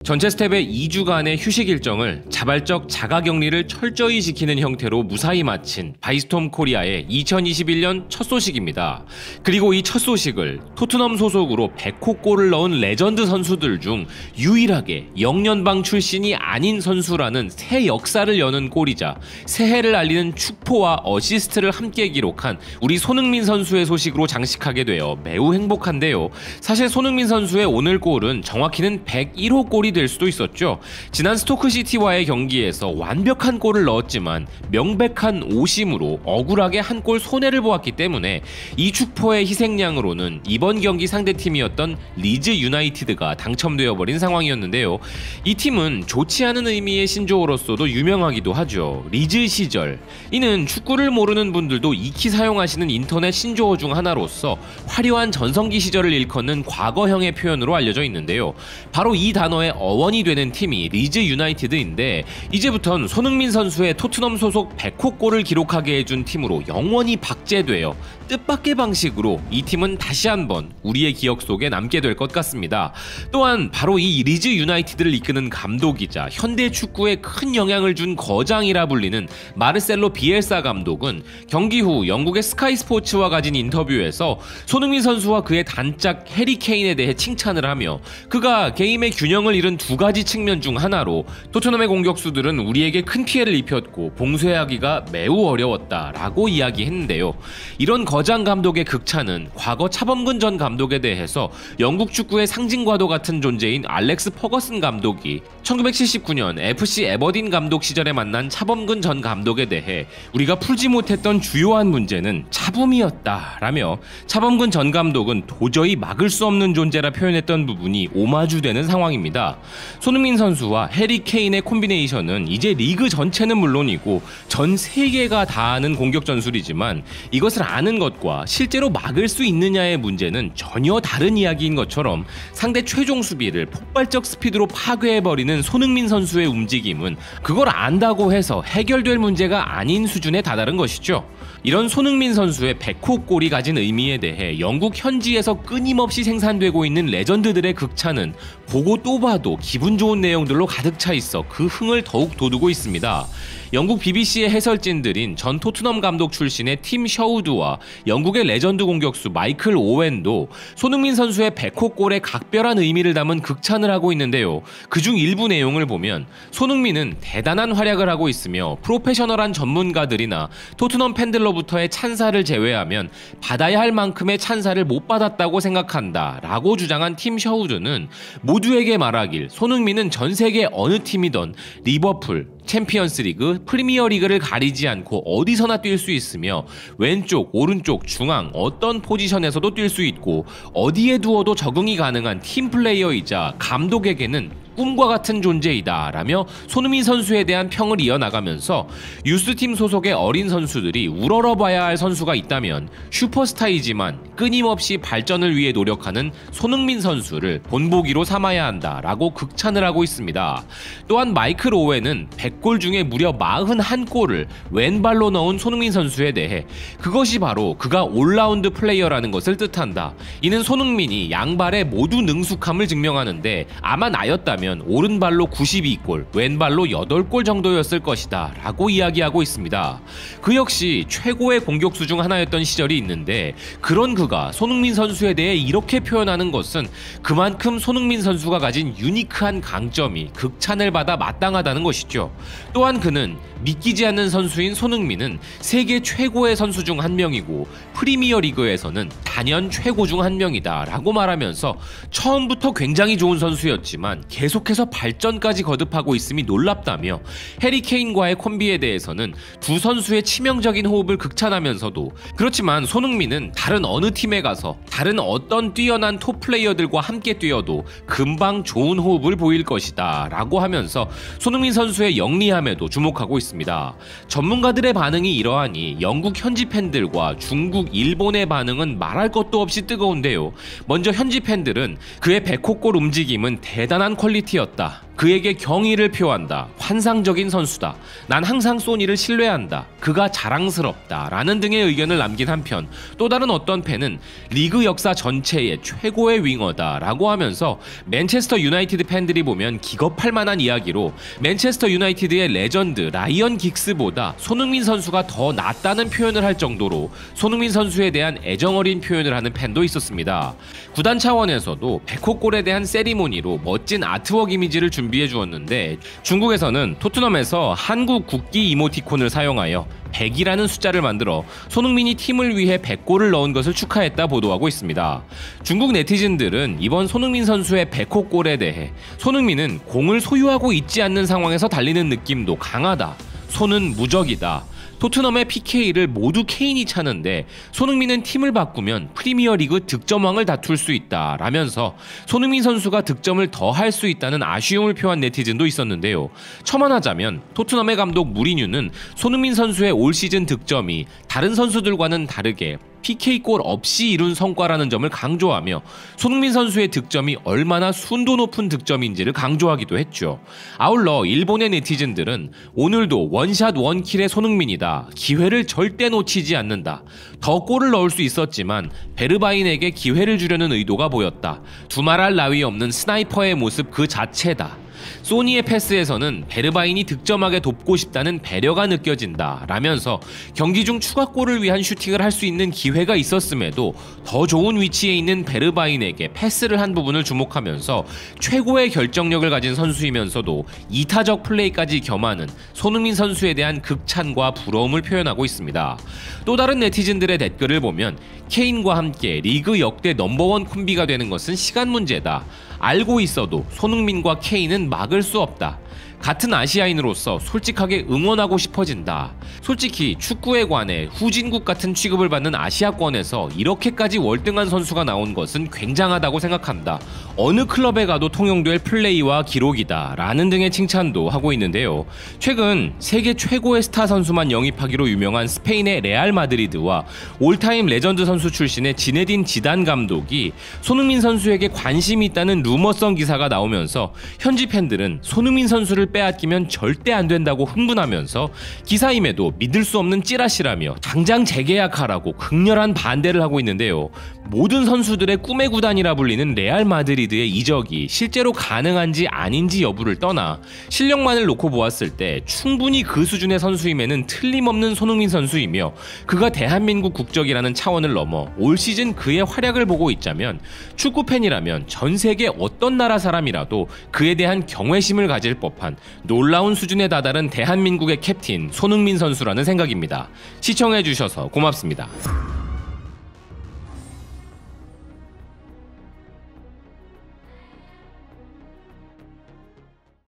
전체 스텝의 2주간의 휴식 일정을 자발적 자가격리를 철저히 지키는 형태로 무사히 마친 바이스톰 코리아의 2021년 첫 소식입니다. 그리고 이 첫 소식을 토트넘 소속으로 100호 골을 넣은 레전드 선수들 중 유일하게 영연방 출신이 아닌 선수라는 새 역사를 여는 골이자 새해를 알리는 축포와 어시스트를 함께 기록한 우리 손흥민 선수의 소식으로 장식하게 되어 매우 행복한데요. 사실 손흥민 선수의 오늘 골은 정확히는 101호 골이 될 수도 있었죠. 지난 스토크시티와의 경기에서 완벽한 골을 넣었지만 명백한 오심으로 억울하게 한 골 손해를 보았기 때문에 이 축포의 희생양으로는 이번 경기 상대팀이었던 리즈 유나이티드가 당첨되어 버린 상황이었는데요. 이 팀은 좋지 않은 의미의 신조어로서도 유명하기도 하죠. 리즈 시절. 이는 축구를 모르는 분들도 익히 사용하시는 인터넷 신조어 중 하나로서 화려한 전성기 시절을 일컫는 과거형의 표현으로 알려져 있는데요. 바로 이 단어의 어원이 되는 팀이 리즈 유나이티드인데 이제부턴 손흥민 선수의 토트넘 소속 100호 골을 기록하게 해준 팀으로 영원히 박제되어 뜻밖의 방식으로 이 팀은 다시 한번 우리의 기억 속에 남게 될 것 같습니다. 또한 바로 이 리즈 유나이티드를 이끄는 감독이자 현대 축구에 큰 영향을 준 거장이라 불리는 마르셀로 비엘사 감독은 경기 후 영국의 스카이 스포츠와 가진 인터뷰에서 손흥민 선수와 그의 단짝 해리 케인에 대해 칭찬을 하며 그가 게임의 균형을 잃은 두 가지 측면 중 하나로 토트넘의 공격수들은 우리에게 큰 피해를 입혔고 봉쇄하기가 매우 어려웠다라고 이야기했는데요. 이런 거장 감독의 극찬은 과거 차범근 전 감독에 대해서 영국 축구의 상징과도 같은 존재인 알렉스 퍼거슨 감독이 1979년 FC 에버딘 감독 시절에 만난 차범근 전 감독에 대해 우리가 풀지 못했던 주요한 문제는 차범이었다라며 차범근 전 감독은 도저히 막을 수 없는 존재라 표현했던 부분이 오마주되는 상황입니다. 손흥민 선수와 해리 케인의 콤비네이션은 이제 리그 전체는 물론이고 전 세계가 다 아는 공격 전술이지만 이것을 아는 것과 실제로 막을 수 있느냐의 문제는 전혀 다른 이야기인 것처럼 상대 최종 수비를 폭발적 스피드로 파괴해버리는 손흥민 선수의 움직임은 그걸 안다고 해서 해결될 문제가 아닌 수준에 다다른 것이죠. 이런 손흥민 선수의 100호 골이 가진 의미에 대해 영국 현지에서 끊임없이 생산되고 있는 레전드들의 극찬은 보고 또 봐도 기분 좋은 내용들로 가득 차 있어 그 흥을 더욱 돋우고 있습니다. 영국 BBC의 해설진들인 전 토트넘 감독 출신의 팀 셔우드와 영국의 레전드 공격수 마이클 오웬도 손흥민 선수의 100호 골에 각별한 의미를 담은 극찬을 하고 있는데요. 그중 일부 내용을 보면 손흥민은 대단한 활약을 하고 있으며 프로페셔널한 전문가들이나 토트넘 팬들로부터의 찬사를 제외하면 받아야 할 만큼의 찬사를 못 받았다고 생각한다 라고 주장한 팀 셔우드는 모두에게 말하길 손흥민은 전 세계 어느 팀이든 리버풀, 챔피언스리그, 프리미어리그를 가리지 않고 어디서나 뛸 수 있으며 왼쪽, 오른쪽, 중앙 어떤 포지션에서도 뛸 수 있고 어디에 두어도 적응이 가능한 팀플레이어이자 감독에게는 꿈과 같은 존재이다 라며 손흥민 선수에 대한 평을 이어나가면서 유스팀 소속의 어린 선수들이 우러러봐야 할 선수가 있다면 슈퍼스타이지만 끊임없이 발전을 위해 노력하는 손흥민 선수를 본보기로 삼아야 한다 라고 극찬을 하고 있습니다. 또한 마이클 오웬은 100골 중에 무려 41골을 왼발로 넣은 손흥민 선수에 대해 그것이 바로 그가 올라운드 플레이어라는 것을 뜻한다. 이는 손흥민이 양발의 모두 능숙함을 증명하는데 아마 나였다면 오른발로 92골, 왼발로 8골 정도였을 것이다 라고 이야기하고 있습니다. 그 역시 최고의 공격수 중 하나였던 시절이 있는데 그런 그가 손흥민 선수에 대해 이렇게 표현하는 것은 그만큼 손흥민 선수가 가진 유니크한 강점이 극찬을 받아 마땅하다는 것이죠. 또한 그는 믿기지 않는 선수인 손흥민은 세계 최고의 선수 중 한 명이고 프리미어 리그에서는 단연 최고 중 한 명이다 라고 말하면서 처음부터 굉장히 좋은 선수였지만 계속해서 발전까지 거듭하고 있음이 놀랍다며 해리 케인과의 콤비에 대해서는 두 선수의 치명적인 호흡을 극찬하면서도 그렇지만 손흥민은 다른 어느 팀에 가서 다른 어떤 뛰어난 톱 플레이어들과 함께 뛰어도 금방 좋은 호흡을 보일 것이다 라고 하면서 손흥민 선수의 영리함에도 주목하고 있습니다. 전문가들의 반응이 이러하니 영국 현지 팬들과 중국, 일본의 반응은 말할 것도 없이 뜨거운데요. 먼저 현지 팬들은 그의 100호 골 움직임은 대단한 퀄리티였다. 그에게 경의를 표한다. 환상적인 선수다. 난 항상 소니를 신뢰한다. 그가 자랑스럽다. 라는 등의 의견을 남긴 한편 또 다른 어떤 팬은 리그 역사 전체의 최고의 윙어다 라고 하면서 맨체스터 유나이티드 팬들이 보면 기겁할 만한 이야기로 맨체스터 유나이티드의 레전드 라이언 긱스보다 손흥민 선수가 더 낫다는 표현을 할 정도로 손흥민 선수에 대한 애정어린 표현을 하는 팬도 있었습니다. 구단 차원에서도 100호 골에 대한 세리모니로 멋진 아트웍 이미지를 준비해 주었는데 중국에서는 토트넘에서 한국 국기 이모티콘을 사용하여 100이라는 숫자를 만들어 손흥민이 팀을 위해 100골을 넣은 것을 축하했다 보도하고 있습니다. 중국 네티즌들은 이번 손흥민 선수의 100호 골에 대해 손흥민은 공을 소유하고 있지 않는 상황에서 달리는 느낌도 강하다. 손은 무적이다. 토트넘의 PK를 모두 케인이 차는데 손흥민은 팀을 바꾸면 프리미어리그 득점왕을 다툴 수 있다 라면서 손흥민 선수가 득점을 더 할 수 있다는 아쉬움을 표한 네티즌도 있었는데요. 첨언하자면 토트넘의 감독 무리뉴는 손흥민 선수의 올 시즌 득점이 다른 선수들과는 다르게 PK골 없이 이룬 성과라는 점을 강조하며 손흥민 선수의 득점이 얼마나 순도 높은 득점인지를 강조하기도 했죠. 아울러 일본의 네티즌들은 오늘도 원샷 원킬의 손흥민이다. 기회를 절대 놓치지 않는다. 더 골을 넣을 수 있었지만 베르바인에게 기회를 주려는 의도가 보였다. 두말할 나위 없는 스나이퍼의 모습 그 자체다. 소니의 패스에서는 베르바인이 득점하게 돕고 싶다는 배려가 느껴진다 라면서 경기 중 추가골을 위한 슈팅을 할 수 있는 기회가 있었음에도 더 좋은 위치에 있는 베르바인에게 패스를 한 부분을 주목하면서 최고의 결정력을 가진 선수이면서도 이타적 플레이까지 겸하는 손흥민 선수에 대한 극찬과 부러움을 표현하고 있습니다. 또 다른 네티즌들의 댓글을 보면 케인과 함께 리그 역대 넘버원 콤비가 되는 것은 시간 문제다. 알고 있어도 손흥민과 케인은 막을 수 없다. 같은 아시아인으로서 솔직하게 응원하고 싶어진다. 솔직히 축구에 관해 후진국 같은 취급을 받는 아시아권에서 이렇게까지 월등한 선수가 나온 것은 굉장하다고 생각한다. 어느 클럽에 가도 통용될 플레이와 기록이다 라는 등의 칭찬도 하고 있는데요. 최근 세계 최고의 스타 선수만 영입하기로 유명한 스페인의 레알 마드리드와 올타임 레전드 선수 출신의 지네딘 지단 감독이 손흥민 선수에게 관심이 있다는 루머성 기사가 나오면서 현지 팬들은 손흥민 선수를 빼앗기면 절대 안 된다고 흥분하면서 기사임에도 믿을 수 없는 찌라시라며 당장 재계약하라고 극렬한 반대를 하고 있는데요. 모든 선수들의 꿈의 구단이라 불리는 레알 마드리드의 이적이 실제로 가능한지 아닌지 여부를 떠나 실력만을 놓고 보았을 때 충분히 그 수준의 선수임에는 틀림없는 손흥민 선수이며 그가 대한민국 국적이라는 차원을 넘어 올 시즌 그의 활약을 보고 있자면 축구팬이라면 전 세계 어떤 나라 사람이라도 그에 대한 경외심을 가질 법한 놀라운 수준에 다다른 대한민국의 캡틴 손흥민 선수라는 생각입니다. 시청해주셔서 고맙습니다.